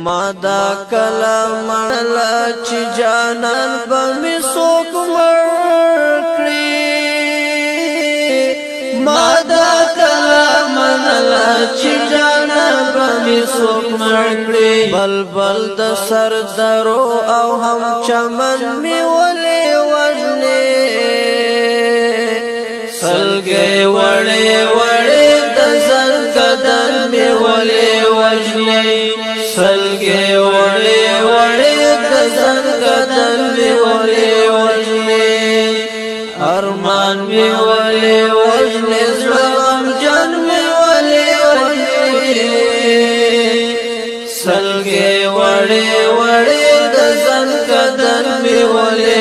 ما دا کلام منلا چې جانان به می څوک مړکړي ما دا کلام منلا چې جانان به می څوک مړکړي بلبل د سر درو او هم چمن می ولې وژنې سلګي وړې وړې د زل کدن می ولې وژنې سلګي وړې وړې د زل کدن می ولې وژنې ارمان می ولې وژنې زړم جن می ولې وژنې سلګي وړې وړې د زل کدن می ولې